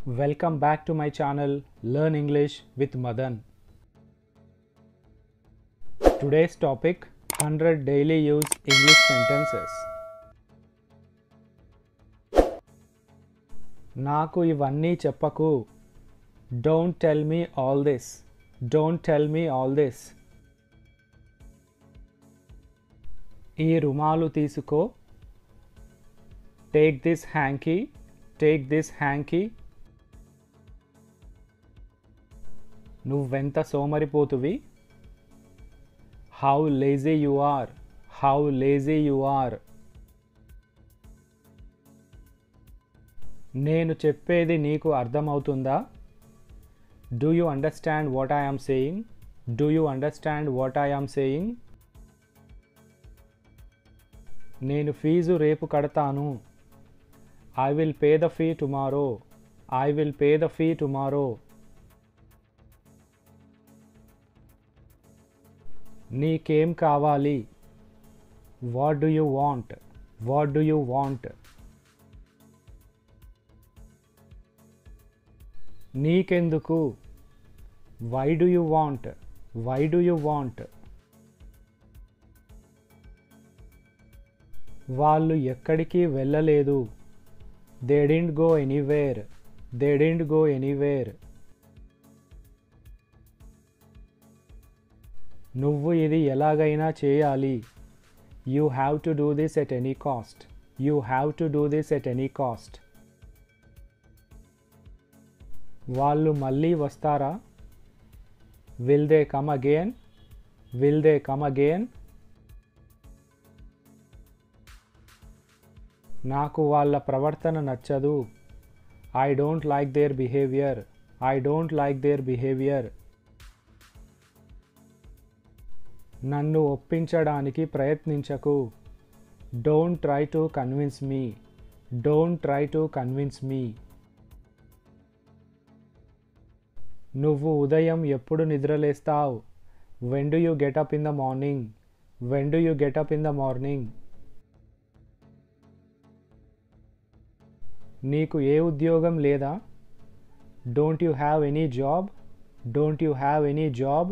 Welcome back to my channel Learn English with Madan. Today's topic 100 daily use English sentences. Naku ivanni cheppaku. Don't tell me all this. Don't tell me all this. Ee rumalu teesuko. Take this hanky. Take this hanky. నువ్వెంత సోమరిపోతువి. How lazy you are. How lazy you are. నేను చెప్పేది నీకు అర్థమవుతుందా. Do you understand what I am saying? Do you understand what I am saying? నేను fee రేపు కడతాను. I will pay the fee tomorrow. I will pay the fee tomorrow. నీకేం కావాలి. What do you want? What do you want? నీకెందుకు. Why do you want? Why do you want? వాళ్ళు ఎక్కడికి వెళ్ళలేదు. They didn't go anywhere. They didn't go anywhere. నువ్వు ఇది ఎలాగైనా చేయాలి. You have to do this at any cost. You have to do this at any cost. వాళ్ళు మళ్ళీ వస్తారా. Will they come again? Will they come again? నాకు వాళ్ళ ప్రవర్తన నచ్చదు. I don't like their behavior. I don't like their behavior. నన్ను ఒప్పించడానికి ప్రయత్నించకు. Don't try to convince me. Don't try to convince me. నువ్వు ఉదయం ఎప్పుడు నిద్రలేస్తావు. When do you get up in the morning? When do you get up in the morning? నీకు ఏ ఉద్యోగం లేదా. Don't you have any job? Don't you have any job?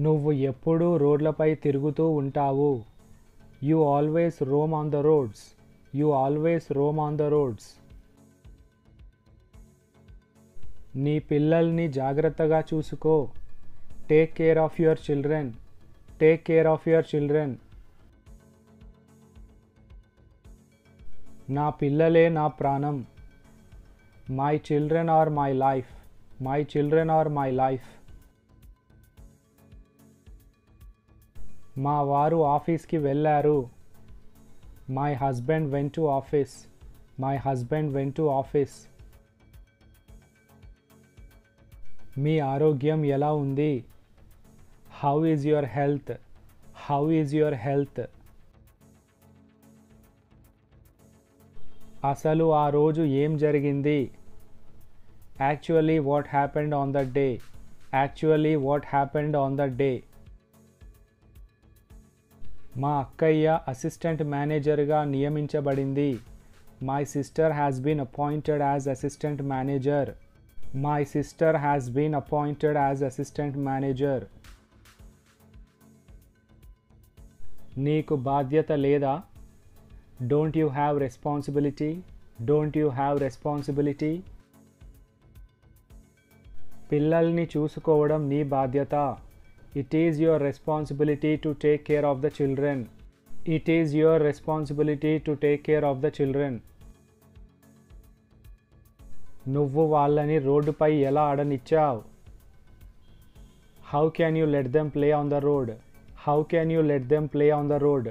నువ్వు ఎప్పుడూ రోడ్లపై తిరుగుతూ ఉంటావు. You always roam on the roads. You always roam on the roads. నీ పిల్లల్ని జాగ్రత్తగా చూసుకో. Take care of your children. Take care of your children. నా పిల్లలే నా ప్రాణం. My children are my life. My children are my life. మా వారు ఆఫీస్కి వెళ్ళారు. My husband went to office. My husband went to office. మీ ఆరోగ్యం ఎలా ఉంది. How is your health? How is your health? అసలు ఆ రోజు ఏం జరిగింది. Actually what happened on that day. Actually what happened on that day. మా అక్కయ్య అసిస్టెంట్ మేనేజర్గా నియమించబడింది. My sister has been appointed as assistant manager. My sister has been appointed as assistant manager. నీకు బాధ్యత లేదా. Don't you have responsibility? Don't you have responsibility? పిల్లల్ని చూసుకోవడం నీ బాధ్యత. It is your responsibility to take care of the children. It is your responsibility to take care of the children. నువ్వు వాళ్ళని రోడ్డుపై ఎలా ఆడనిచ్చావు. How can you let them play on the road? How can you let them play on the road?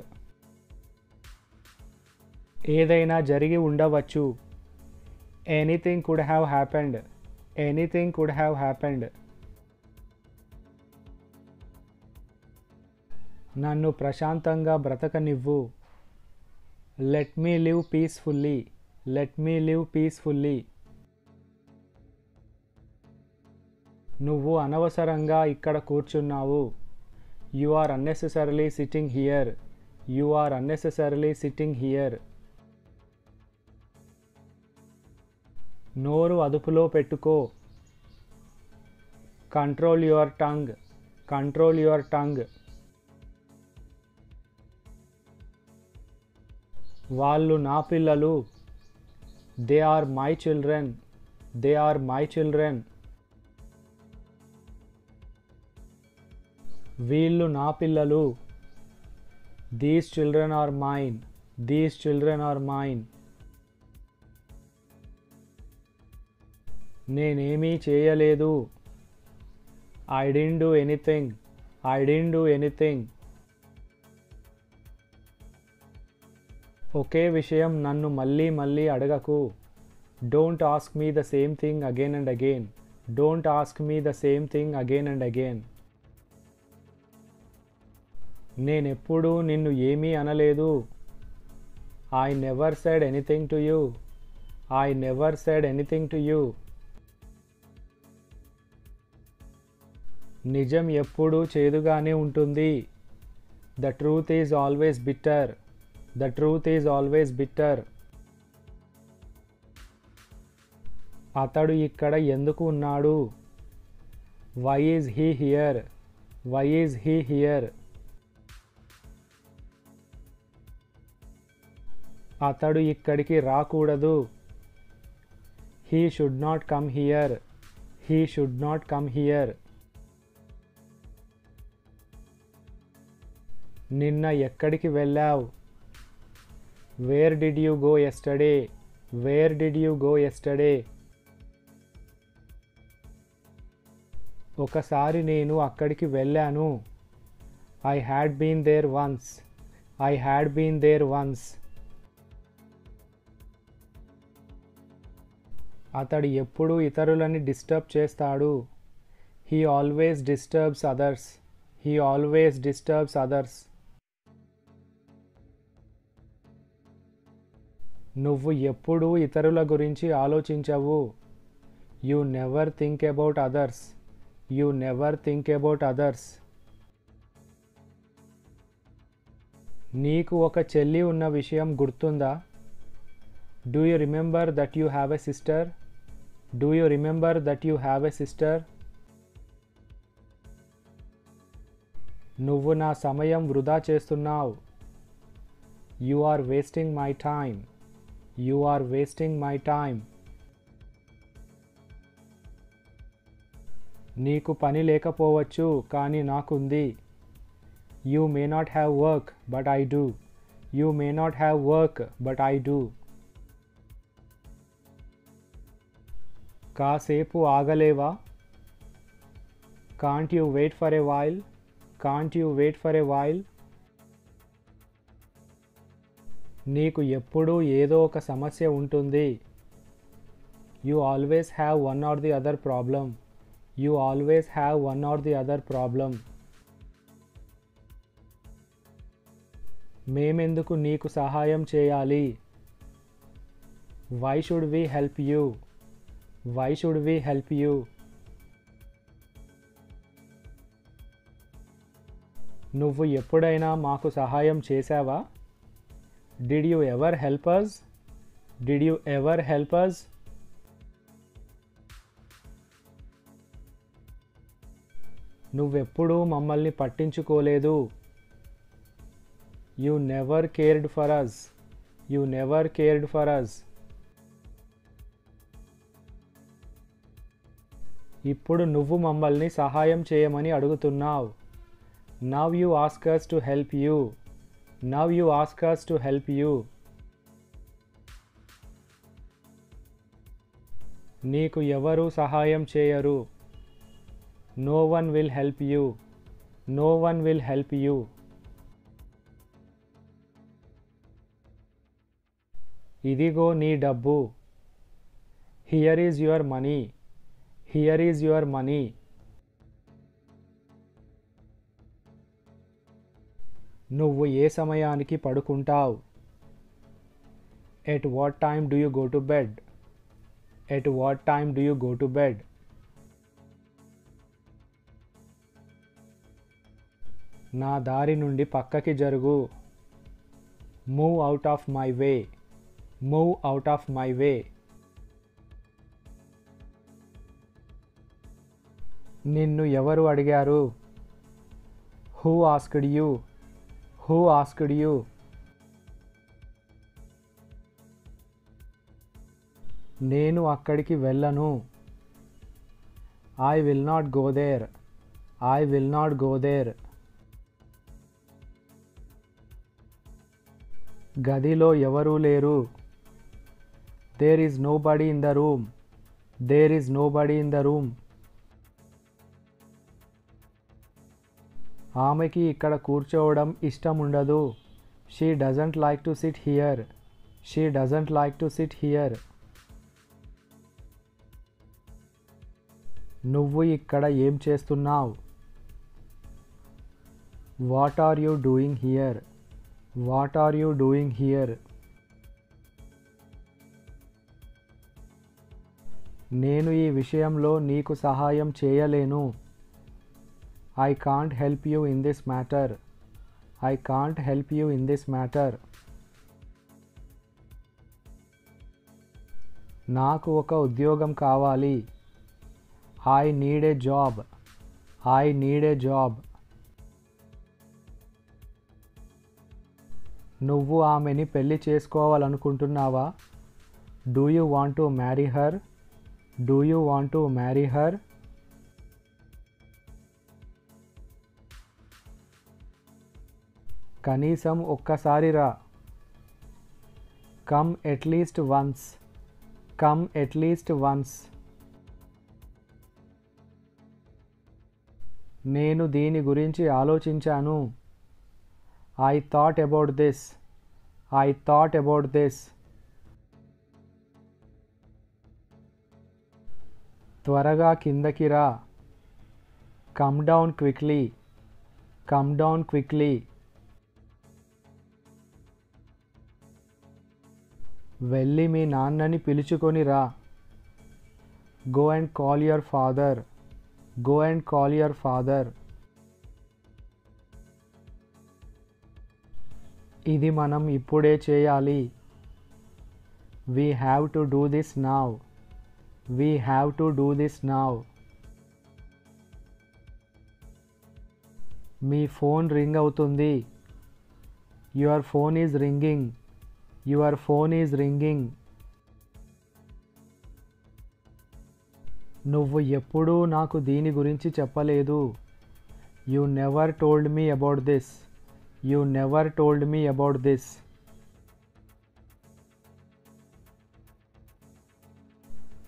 ఏదైనా జరిగి ఉండవచ్చు. Anything could have happened. Anything could have happened. నన్ను ప్రశాంతంగా బ్రతకనివ్వు. Let me live peacefully. Let me live peacefully. నువ్వు అనవసరంగా ఇక్కడ కూర్చున్నావు. You are unnecessarily sitting here. You are unnecessarily sitting here. నోరు అదుపులో పెట్టుకో. Control your tongue. Control your tongue. వాళ్ళు నా పిల్లలు. They are my children. They are my children. వీళ్ళు నా పిల్లలు. These children are mine. These children are mine. నేనేమీ చేయలేదు. I didn't do anything. I didn't do anything. ఒకే విషయం నన్ను మళ్ళీ మళ్ళీ అడగకు. Don't ask me the same thing again and again. Don't ask me the same thing again and again. నేనెప్పుడూ నిన్ను ఏమీ అనలేదు. I never said anything to you. I never said anything to you. నిజం ఎప్పుడూ చేదుగానే ఉంటుంది. The truth is always bitter. The truth is always bitter. అతడు ఇక్కడ ఎందుకు ఉన్నాడు? Why is he here? Why is he here? అతడు ఇక్కడికి రాకూడదు. He should not come here. He should not come here. నిన్న ఎక్కడికి వెళ్ళావు? Where did you go yesterday? Where did you go yesterday? ఒకసారి నేను అక్కడికి వెళ్ళాను. I had been there once. I had been there once. అతడు ఎప్పుడూ ఇతరులని డిస్టర్బ్ చేస్తాడు. He always disturbs others. He always disturbs others. నువ్వు ఎప్పుడూ ఇతరుల గురించి ఆలోచించవు. You never think about others. You never think about others. నీకు ఒక చెల్లి ఉన్న విషయం గుర్తుందా? Do you remember that you have a sister? Do you remember that you have a sister? నువ్వు నా సమయం వృధా చేస్తున్నావు. You are wasting my time. You are wasting my time. నీకు పని లేకపోవచ్చు, కానీ నాకుంది. You may not have work but I do. You may not have work but I do. కాసేపు ఆగలేవా? Can't you wait for a while? Can't you wait for a while? నీకు ఎప్పుడూ ఏదో ఒక సమస్య ఉంటుంది. You always have one or the other problem. You always have one or the other problem. మేమెందుకు నీకు సహాయం చేయాలి? Why should we help you? Why should we help you? నువ్వు ఎప్పుడైనా మాకు సహాయం చేశావా? Did you ever help us? Did you ever help us? నువ్వెప్పుడూ మమ్మల్ని పట్టించుకోలేదు. You never cared for us. You never cared for us. ఇప్పుడు నువ్వు మమ్మల్ని సహాయం చేయమని అడుగుతున్నావు. Now you ask us to help you. Now you ask us to help you. నీకు ఎవరూ సహాయం చేయరు. No one will help you. No one will help you. ఇదిగో నీ డబ్బు. Here is your money. Here is your money. నువ్వు ఏ సమయానికి పడుకుంటావు? At what time do you go to bed? At what time do you go to bed? నా దారి నుండి పక్కకి జరుగు. Move out of my way. Move out of my way. నిన్ను ఎవరు అడిగారు? Who asked you? Who asked you? నేను అక్కడికి వెళ్ళను. I will not go there. I will not go there. గదిలో ఎవరూ లేరు. There is nobody in the room. There is nobody in the room. ఆమెకి ఇక్కడ కూర్చోవడం ఇష్టం ఉండదు. She doesn't like to sit here. She doesn't like to sit here. నువ్వు ఇక్కడ ఏం చేస్తున్నావు? What are you doing here? What are you doing here? నేను ఈ విషయంలో నీకు సహాయం చేయలేను. I can't help you in this matter. I can't help you in this matter. నాకు ఒక ఉద్యోగం కావాలి. I need a job. I need a job. నువ్వు ఆమెని పెళ్లి చేసుకోవాలనుకుంటున్నావా? Do you want to marry her? Do you want to marry her? కనీసం ఒక్కసారి రా. Come at least once. Come at least once. నేను దీని గురించి ఆలోచించాను. I thought about this. I thought about this. త్వరగా కిందకి రా. Come down quickly. Come down quickly. వెళ్ళి మీ నాన్నని పిలుచుకొని రా. Go and call your father. Go and call your father. ఇది మనం ఇప్పుడే చేయాలి. We have to do this now. We have to do this now. మీ ఫోన్ రింగ్ అవుతుంది. Your phone is ringing. Your phone is ringing. నువ్వు ఎప్పుడూ నాకు దీని గురించి చెప్పలేదు. You never told me about this. You never told me about this.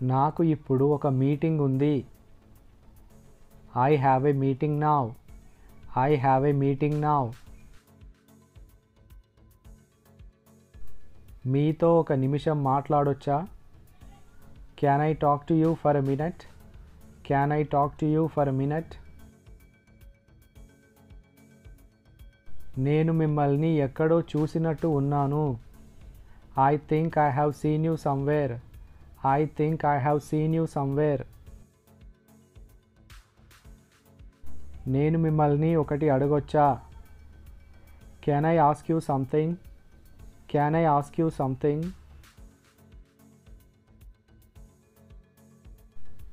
నాకు ఇప్పుడు ఒక మీటింగ్ ఉంది. I have a meeting now. I have a meeting now. మీతో ఒక నిమిషం మాట్లాడొచ్చా? Can I talk to you for a minute? Can I talk to you for a minute? నేను మిమ్మల్ని ఎక్కడో చూసినట్టు ఉన్నాను. I think I have seen you somewhere. I think I have seen you somewhere. నేను మిమ్మల్ని ఒకటి అడగొచ్చా? Can I ask you something? Can I ask you something?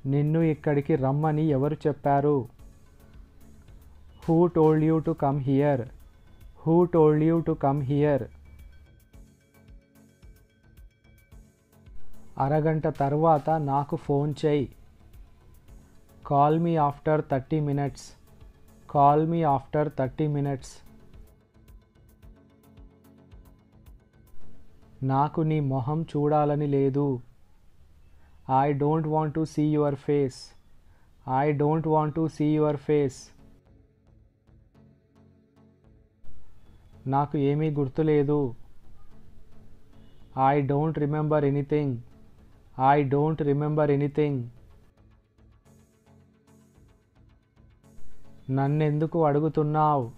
నిన్ను ఇక్కడికి రమ్మని ఎవరు చెప్పారు? Who told you to come here? Who told you to come here? అరగంట తర్వాత నాకు ఫోన్ చేయి. Call me after 30 minutes. Call me after 30 minutes. నాకు నీ మొహం చూడాలని లేదు. I don't want to see your face. I don't want to see your face. నాకు ఏమీ గుర్తులేదు. I don't remember anything. I don't remember anything. నన్నెందుకు అడుగుతున్నావు?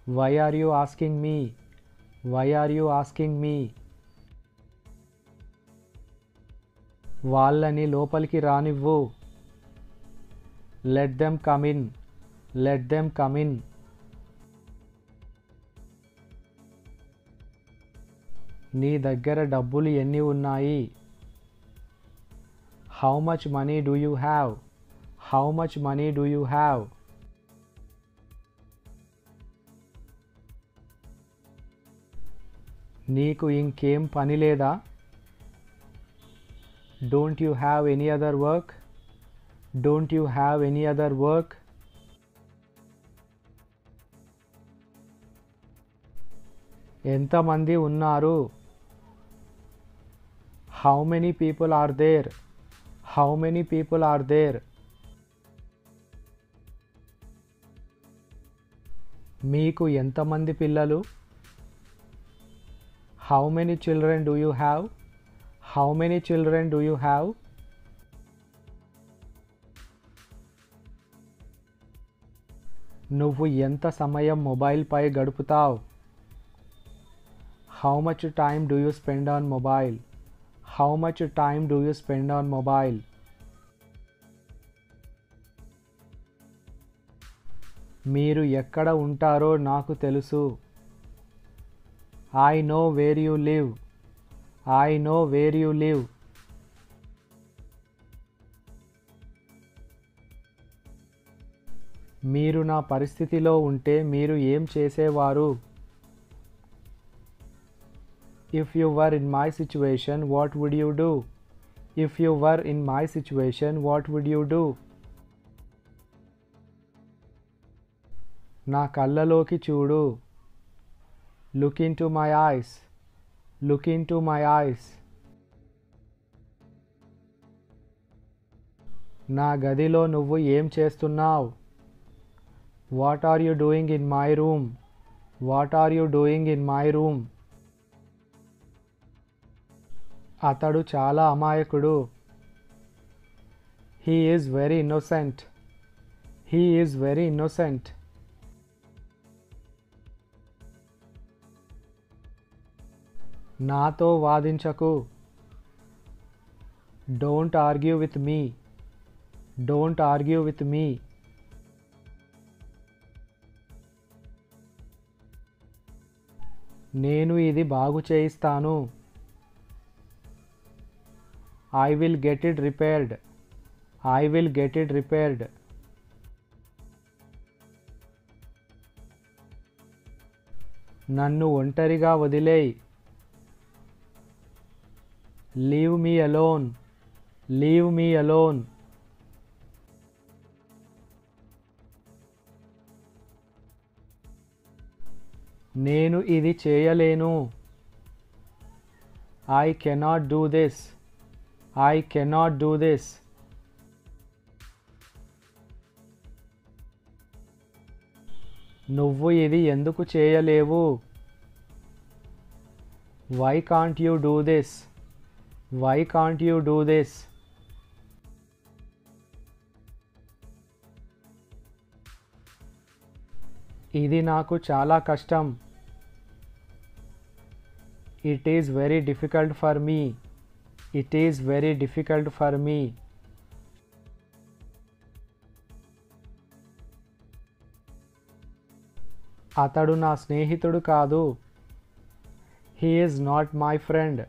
Why are you asking me? Why are you asking మీ? వాళ్ళని లోపలికి రానివ్వు. Let them come in. Let them come in. నీ దగ్గర డబ్బులు ఎన్ని ఉన్నాయి? How much money do you have? How much money do you have? నీకు ఇంకేం పని లేదా? Don't you have any other work? Don't you have any other work? ఎంతమంది ఉన్నారు? How many people are there? How many people are there? మీకు ఎంతమంది పిల్లలు? How many children do you have? How many children do you have? నువ్వు ఎంత సమయం mobile పై గడుపుతావు? How much time do you spend on mobile? How much time do you spend on mobile? మీరు ఎక్కడ ఉంటారో నాకు తెలుసు. I know where you live. I know where you live. మీరు నా పరిస్థితిలో ఉంటే మీరు ఏం చేసేవారు? If you were in my situation, what would you do? If you were in my situation, what would you do? నా కళ్ళలోకి చూడు. Look into my eyes. Look into my eyes. నా గదిలో నువ్వు ఏం చేస్తున్నావు? What are you doing in my room? What are you doing in my room? అతడు చాలా అమాయకుడు. He is very innocent. He is very innocent. నాతో వాదించకు. Don't argue with me. Don't argue with me. నేను ఇది బాగు చేయిస్తాను. I will get it repaired. I will get it repaired. నన్ను ఒంటరిగా వదిలేయ్. Leave me alone. Leave me alone. నేను ఇది చేయలేను. I cannot do this. I cannot do this. నువ్వు ఇది ఎందుకు చేయలేవు? Why can't you do this? Why can't you do this? ఇది నాకు చాలా కష్టం. It is very difficult for me. It is very difficult for me. అతడు నా స్నేహితుడు కాదు. He is not my friend.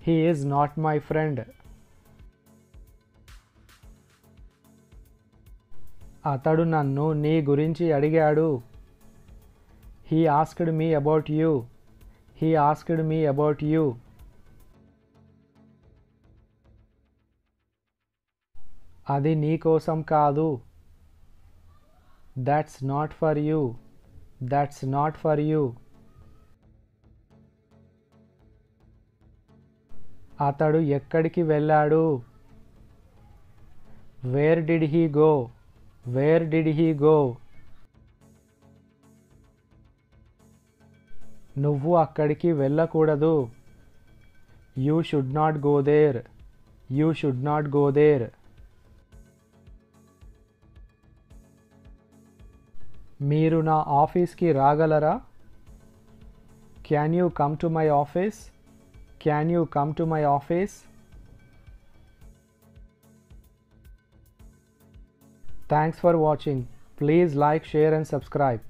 He is not my friend. అతడు నన్ను నీ గురించి అడిగాడు. He asked me about you. He asked me about you. అది నీ కోసం కాదు. That's not for you. That's not for you. అతడు ఎక్కడికి వెళ్ళాడు? Where did he go? Where did he go? నువ్వు అక్కడికి వెళ్ళకూడదు. You should not go there. You should not go there. మీరు నా ఆఫీస్కి రాగలరా? Can you come to my office? Can you come to my office? Thanks for watching. Please like, share and subscribe.